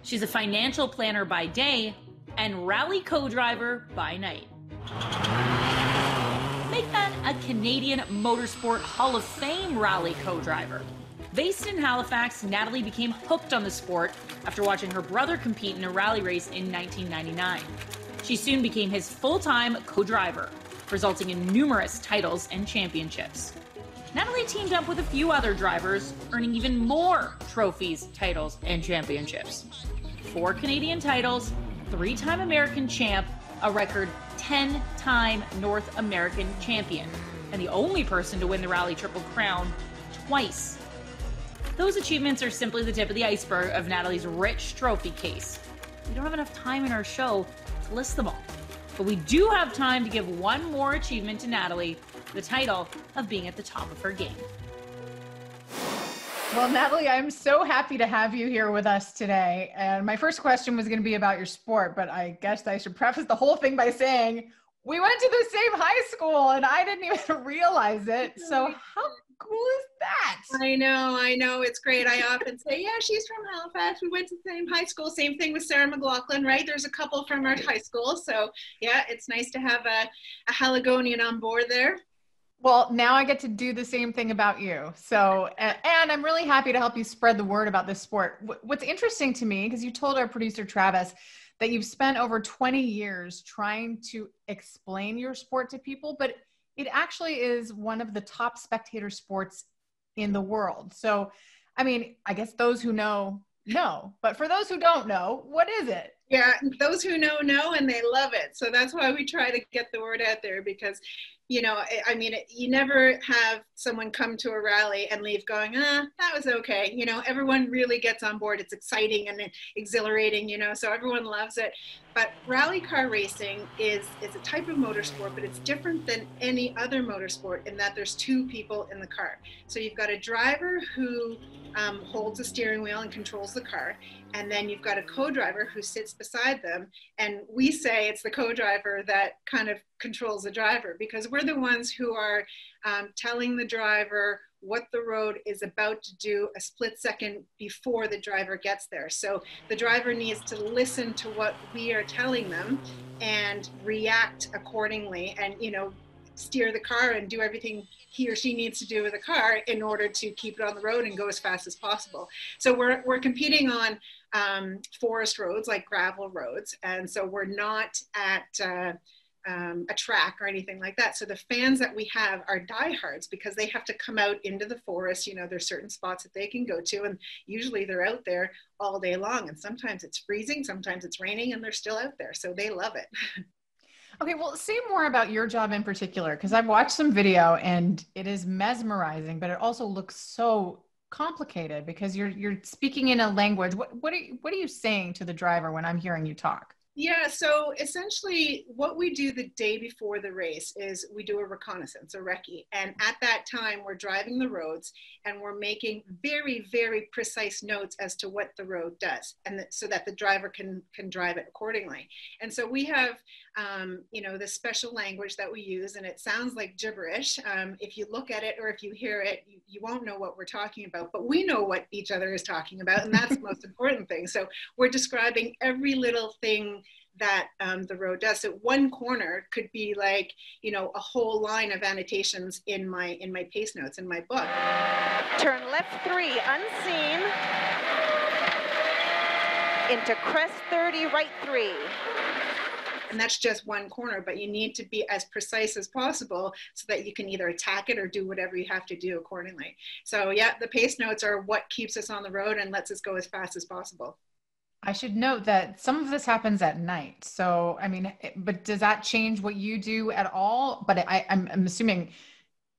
She's a financial planner by day and rally co-driver by night. Make that a Canadian Motorsport Hall of Fame rally co-driver. Based in Halifax, Nathalie became hooked on the sport after watching her brother compete in a rally race in 1999. She soon became his full-time co-driver, resulting in numerous titles and championships. Nathalie teamed up with a few other drivers, earning even more trophies, titles, and championships. 4 Canadian titles, 3-time American champ, a record 10-time North American champion, and the only person to win the Rally Triple Crown twice. Those achievements are simply the tip of the iceberg of Nathalie's rich trophy case. We don't have enough time in our show to list them all, but we do have time to give one more achievement to Nathalie, the title of being at the top of her game. Well, Nathalie, I'm so happy to have you here with us today. And my first question was going to be about your sport, but I guess I should preface the whole thing by saying we went to the same high school and I didn't even realize it. So how cool is that? I know. It's great. I often say, yeah, she's from Halifax. We went to the same high school. Same thing with Sarah McLaughlin, right? There's a couple from our high school. So yeah, it's nice to have a Haligonian on board there. Well, now I get to do the same thing about you. So, and I'm really happy to help you spread the word about this sport. What's interesting to me, because you told our producer, Travis, that you've spent over 20 years trying to explain your sport to people, but it actually is one of the top spectator sports in the world. So, I mean, I guess those who know, but for those who don't know, what is it? Yeah, those who know, and they love it. So that's why we try to get the word out there because, you know, I mean, you never have someone come to a rally and leave going, that was okay. You know, everyone really gets on board. It's exciting and exhilarating, you know, so everyone loves it. But rally car racing is a type of motorsport, but it's different than any other motorsport in that there's 2 people in the car. So you've got a driver who holds the steering wheel and controls the car. And then you've got a co-driver who sits beside them. And we say it's the co-driver that kind of controls the driver because we're the ones who are telling the driver what the road is about to do a split second before the driver gets there. So the driver needs to listen to what we are telling them and react accordingly and, you know, steer the car and do everything he or she needs to do with the car in order to keep it on the road and go as fast as possible. So we're competing on forest roads, like gravel roads. And so we're not at a track or anything like that. So the fans that we have are diehards because they have to come out into the forest. You know, there's certain spots that they can go to, and usually they're out there all day long. And sometimes it's freezing, sometimes it's raining, and they're still out there. So they love it. Okay, well, say more about your job in particular, because I've watched some video and it is mesmerizing, but it also looks so complicated because you're speaking in a language. What are you saying to the driver when I'm hearing you talk? Yeah, so essentially what we do the day before the race is we do a reconnaissance, a recce. And at that time, we're driving the roads and we're making very, very precise notes as to what the road does, and so that the driver can drive it accordingly. And so we have, you know, this special language that we use, and it sounds like gibberish. If you look at it or if you hear it, you won't know what we're talking about, but we know what each other is talking about, and that's the most important thing. So we're describing every little thing that the road does. So one corner could be like, you know, a whole line of annotations in my pace notes in my book. Turn left 3, unseen, into crest 30, right 3. And that's just one corner, but you need to be as precise as possible so that you can either attack it or do whatever you have to do accordingly. So yeah, the pace notes are what keeps us on the road and lets us go as fast as possible. I should note that some of this happens at night. So, I mean, but does that change what you do at all? But I'm assuming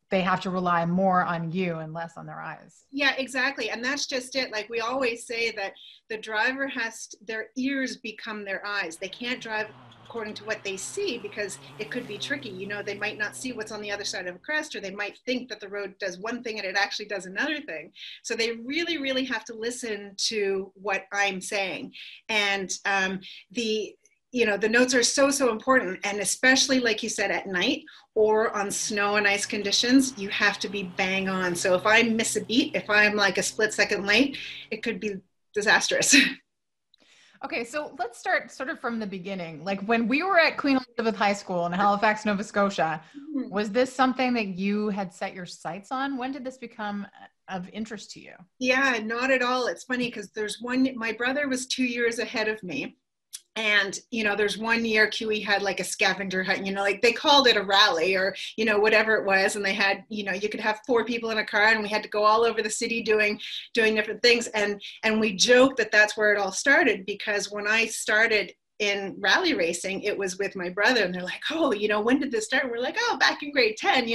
they have to rely more on you and less on their eyes. Yeah, exactly. And that's just it. Like we always say that the driver their ears become their eyes. They can't drive according to what they see because it could be tricky. You know, they might not see what's on the other side of a crest, or they might think that the road does one thing and it actually does another thing. So they really, really have to listen to what I'm saying. And you know, the notes are so important. And especially like you said, at night or on snow and ice conditions, you have to be bang on. So if I miss a beat, if I'm like a split second late, it could be disastrous. Okay, so let's start sort of from the beginning. Like when we were at Queen Elizabeth High School in Halifax, Nova Scotia, Mhm. was this something that you had set your sights on? When did this become of interest to you? Yeah, not at all. It's funny because my brother was 2 years ahead of me. And, there's one year QE had like a scavenger hunt, like they called it a rally or, whatever it was. And they had, you could have 4 people in a car and we had to go all over the city doing different things. And we joked that that's where it all started, because when I started in rally racing, it was with my brother, and they're like, oh, when did this start? And we're like, oh, back in grade 10,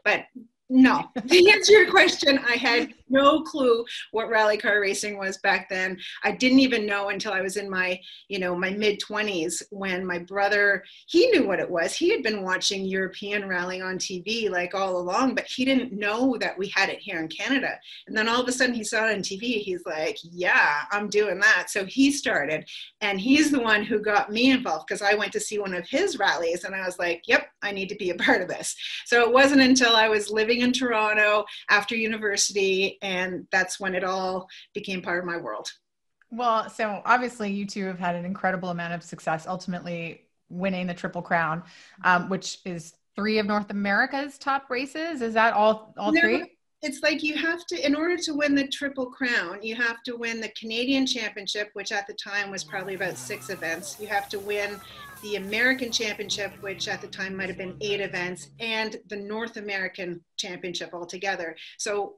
but no, to answer your question, I had no clue what rally car racing was back then. I didn't even know until I was in my mid-20s, when my brother, he knew what it was. He had been watching European rally on TV like all along, but he didn't know that we had it here in Canada. And then all of a sudden he saw it on TV. He's like, yeah, I'm doing that. So he started, and he's the one who got me involved, because I went to see one of his rallies and I was like, yep, I need to be a part of this. So it wasn't until I was living in Toronto after university, and that's when it all became part of my world. Well, so obviously you two have had an incredible amount of success, ultimately winning the Triple Crown, which is 3 of North America's top races. Is that all three? It's like you have to, in order to win the Triple Crown, you have to win the Canadian Championship, which at the time was probably about 6 events. You have to win the American Championship, which at the time might have been 8 events, and the North American Championship altogether. So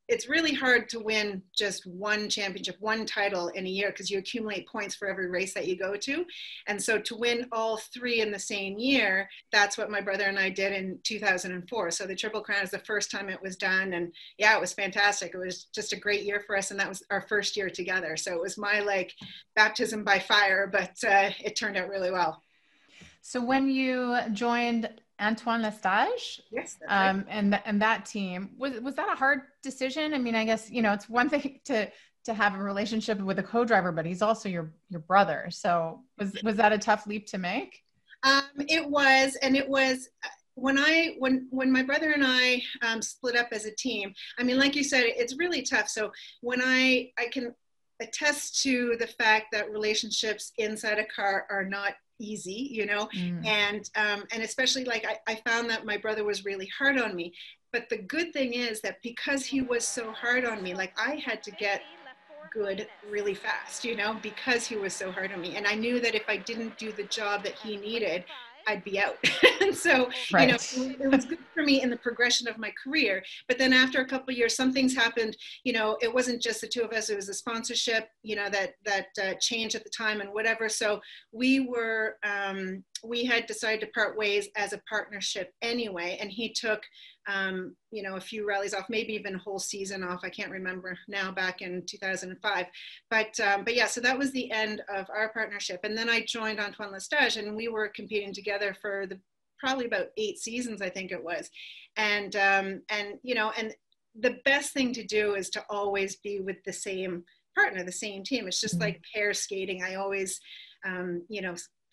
it's really hard to win just one championship, one title in a year, because you accumulate points for every race that you go to. And so to win all 3 in the same year, that's what my brother and I did in 2004. So the Triple Crown is the first time it was done. And yeah, it was fantastic. It was just a great year for us. And that was our first year together. So it was my baptism by fire, but it turned out really well. So when you joined Antoine Lestage, yes, that's right. and that team, was that a hard decision? I mean, I guess, it's one thing to have a relationship with a co-driver, but he's also your brother. So was that a tough leap to make? It was, and it was when my brother and I split up as a team. I mean, like you said, it's really tough. So when I can attest to the fact that relationships inside a car are not easy, and especially I found that my brother was really hard on me. But the good thing is that because he was so hard on me, I had to get good really fast, because he was so hard on me. And I knew that if I didn't do the job that he needed, I'd be out. And so, right. It was good for me in the progression of my career. But then after a couple of years, some things happened. It wasn't just the 2 of us. It was a sponsorship, that changed at the time and whatever. So we had decided to part ways as a partnership anyway. And he took, a few rallies off, maybe even a whole season off. I can't remember now, back in 2005. But yeah, so that was the end of our partnership. And then I joined Antoine Lestage, and we were competing together for probably about 8 seasons, I think it was. And the best thing to do is to always be with the same partner, the same team. It's just like pair skating. I always,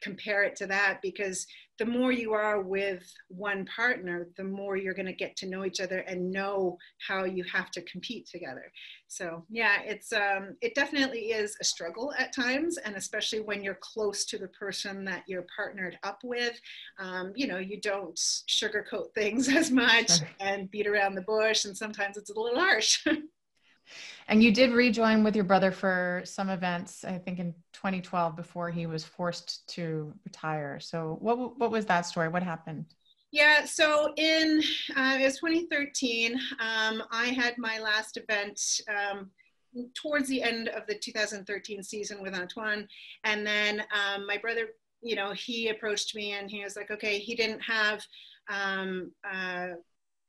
compare it to that, because the more you are with one partner, the more you're going to get to know each other and know how you have to compete together. So yeah, it definitely is a struggle at times, and especially when you're close to the person that you're partnered up with. You don't sugarcoat things as much and beat around the bush, and sometimes it's a little harsh. And you did rejoin with your brother for some events, I think in 2012, before he was forced to retire. So what was that story? What happened? Yeah, so it was 2013. I had my last event towards the end of the 2013 season with Antoine. And then my brother, he approached me and he was like, okay, he didn't have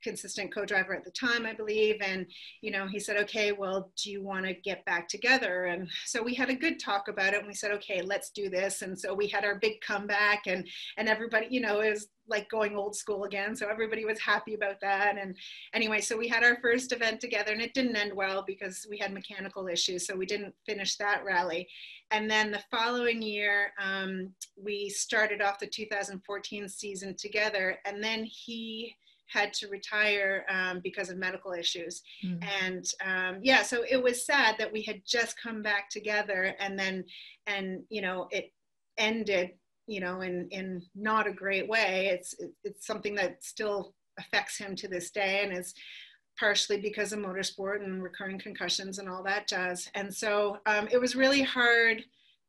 consistent co-driver at the time, I believe. And, he said, okay, well, do you want to get back together? And so we had a good talk about it, and we said, okay, let's do this. And so we had our big comeback, and everybody, it was like going old school again. So everybody was happy about that. And anyway, so we had our first event together, and it didn't end well because we had mechanical issues. So we didn't finish that rally. And then the following year, we started off the 2014 season together, and then he had to retire because of medical issues. Mm. And yeah, so it was sad that we had just come back together, and then, and, you know, it ended, you know, in not a great way. It's something that still affects him to this day, and is partially because of motorsport and recurring concussions and all that jazz. And so it was really hard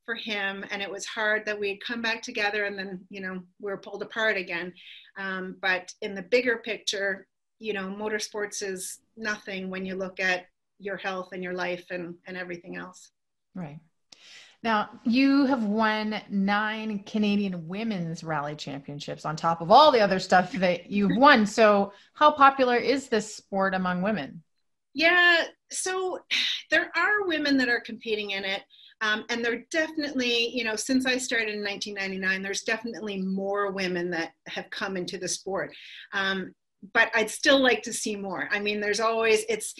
for him, and it was hard that we'd come back together and then, you know, we were pulled apart again. But in the bigger picture, you know, motorsports is nothing when you look at your health and your life and everything else. Right. Now, you have won 9 Canadian women's rally championships on top of all the other stuff that you've won. So how popular is this sport among women? Yeah, so there are women that are competing in it. And there definitely, you know, since I started in 1999, there's definitely more women that have come into the sport. But I'd still like to see more. I mean, there's always, it's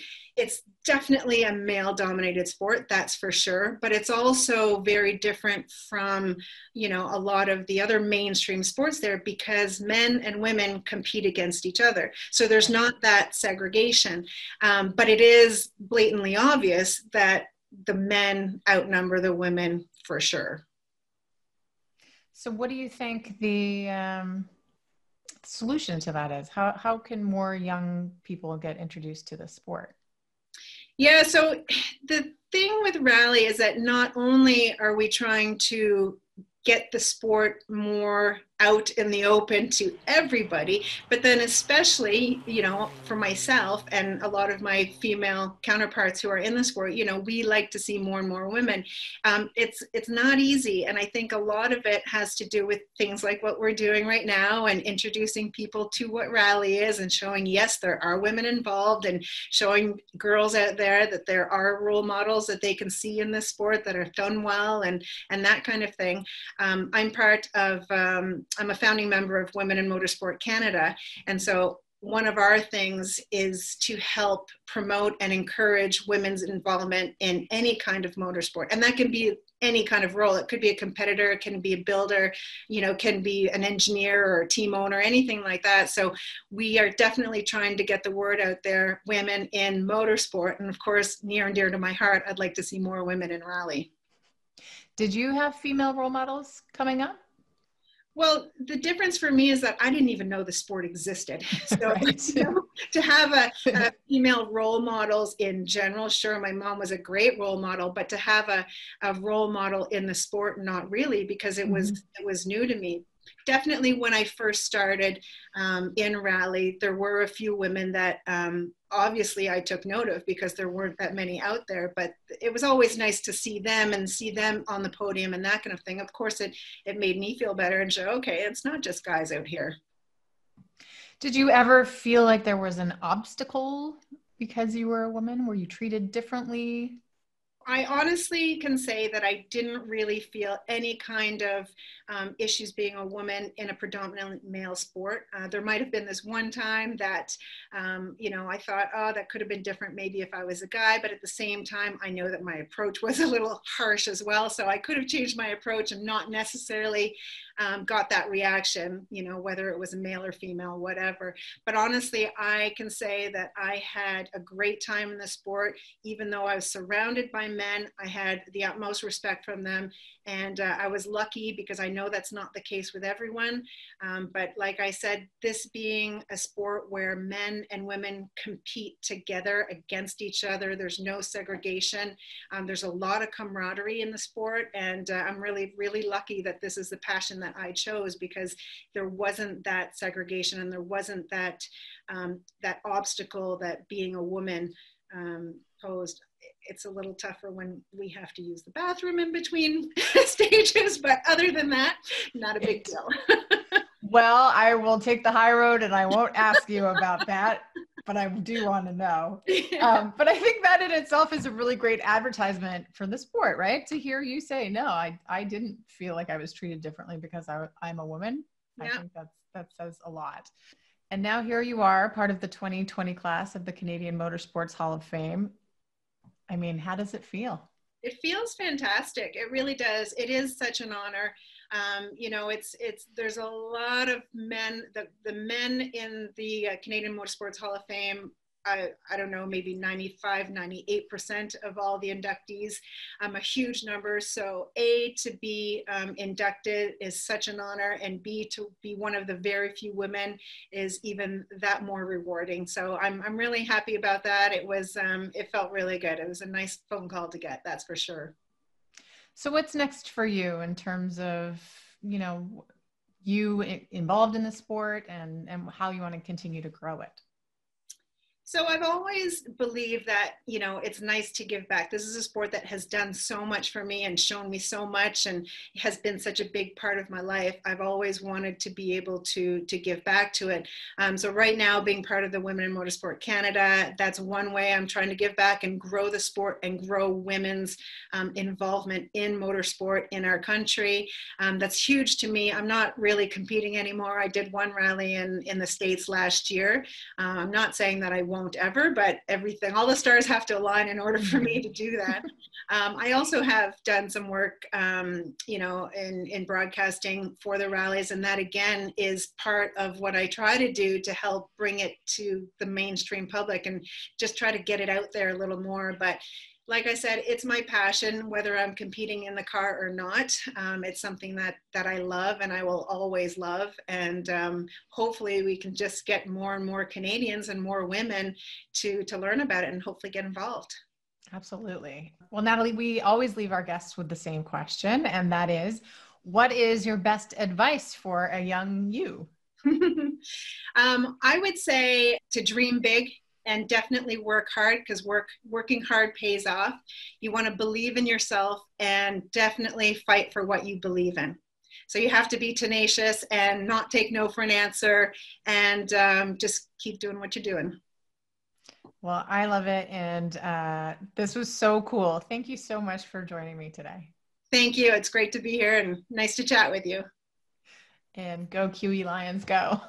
definitely a male-dominated sport, that's for sure. But it's also very different from, you know, a lot of the other mainstream sports there, because men and women compete against each other. So there's not that segregation. But it is blatantly obvious that the men outnumber the women for sure. So what do you think the solution to that is? How can more young people get introduced to the sport? Yeah, so the thing with rally is that not only are we trying to get the sport more out in the open to everybody, but then especially, you know, for myself and a lot of my female counterparts who are in the sport, you know, we like to see more and more women. It's not easy. And I think a lot of it has to do with things like what we're doing right now, and introducing people to what rally is, and showing, yes, there are women involved, and showing girls out there that there are role models that they can see in this sport that are done well, and that kind of thing. I'm part of, I'm a founding member of Women in Motorsport Canada. And so one of our things is to help promote and encourage women's involvement in any kind of motorsport. And that can be any kind of role. It could be a competitor, it can be a builder, you know, can be an engineer or a team owner, anything like that. So we are definitely trying to get the word out there, women in motorsport. And of course, near and dear to my heart, I'd like to see more women in rally. Did you have female role models coming up? Well, the difference for me is that I didn't even know the sport existed. So Right. you know, to have a female role models in general, sure, my mom was a great role model, but to have a role model in the sport, not really, because it was new to me. Definitely when I first started in rally, there were a few women that obviously I took note of, because there weren't that many out there, but it was always nice to see them and see them on the podium and that kind of thing. Of course, it made me feel better and show, okay, it's not just guys out here. Did you ever feel like there was an obstacle because you were a woman? Were you treated differently? I honestly can say that I didn't really feel any kind of issues being a woman in a predominantly male sport. There might have been this one time that, you know, I thought, oh, that could have been different maybe if I was a guy, but at the same time, I know that my approach was a little harsh as well. So I could have changed my approach and not necessarily got that reaction, you know, whether it was a male or female, whatever. But honestly, I can say that I had a great time in the sport. Even though I was surrounded by men, I had the utmost respect from them. And I was lucky, because I know that's not the case with everyone. But like I said, this being a sport where men and women compete together against each other, there's no segregation. There's a lot of camaraderie in the sport. And I'm really, really lucky that this is the passion that I chose, because there wasn't that segregation, and there wasn't that, that obstacle that being a woman posed. It's a little tougher when we have to use the bathroom in between stages, but other than that, not a big deal. Well, I will take the high road and I won't ask you about that, but I do want to know. But I think that in itself is a really great advertisement for the sport, right? To hear you say, no, I didn't feel like I was treated differently because I'm a woman. Yeah. I think that says a lot. And now here you are, part of the 2020 class of the Canadian Motorsports Hall of Fame. I mean, how does it feel? It feels fantastic. It really does. It is such an honor. You know, there's a lot of men, the men in the Canadian Motorsports Hall of Fame. I don't know, maybe 95, 98% of all the inductees, a huge number. So A, to be inducted is such an honor, and B, to be one of the very few women is even that more rewarding. So I'm really happy about that. It felt really good. It was a nice phone call to get, that's for sure. So what's next for you in terms of, you know, you involved in the sport and how you want to continue to grow it? So I've always believed that, you know, it's nice to give back. This is a sport that has done so much for me and shown me so much and has been such a big part of my life. I've always wanted to be able to give back to it. So right now, being part of the Women in Motorsport Canada, that's one way I'm trying to give back and grow the sport and grow women's involvement in motorsport in our country. That's huge to me. I'm not really competing anymore. I did one rally in the States last year. I'm not saying that I won't ever, but all the stars have to align in order for me to do that. I also have done some work, you know, in broadcasting for the rallies, and that again is part of what I try to do to help bring it to the mainstream public and just try to get it out there a little more. But like I said, it's my passion, whether I'm competing in the car or not. It's something that I love and I will always love. And hopefully we can just get more and more Canadians and more women to learn about it and hopefully get involved. Absolutely. Well, Nathalie, we always leave our guests with the same question, and that is, what is your best advice for a young you? I would say to dream big. And definitely work hard, because working hard pays off. You want to believe in yourself and definitely fight for what you believe in. So you have to be tenacious and not take no for an answer, and just keep doing what you're doing. Well, I love it. And this was so cool. Thank you so much for joining me today. Thank you. It's great to be here and nice to chat with you. And go Kiwi Lions, go.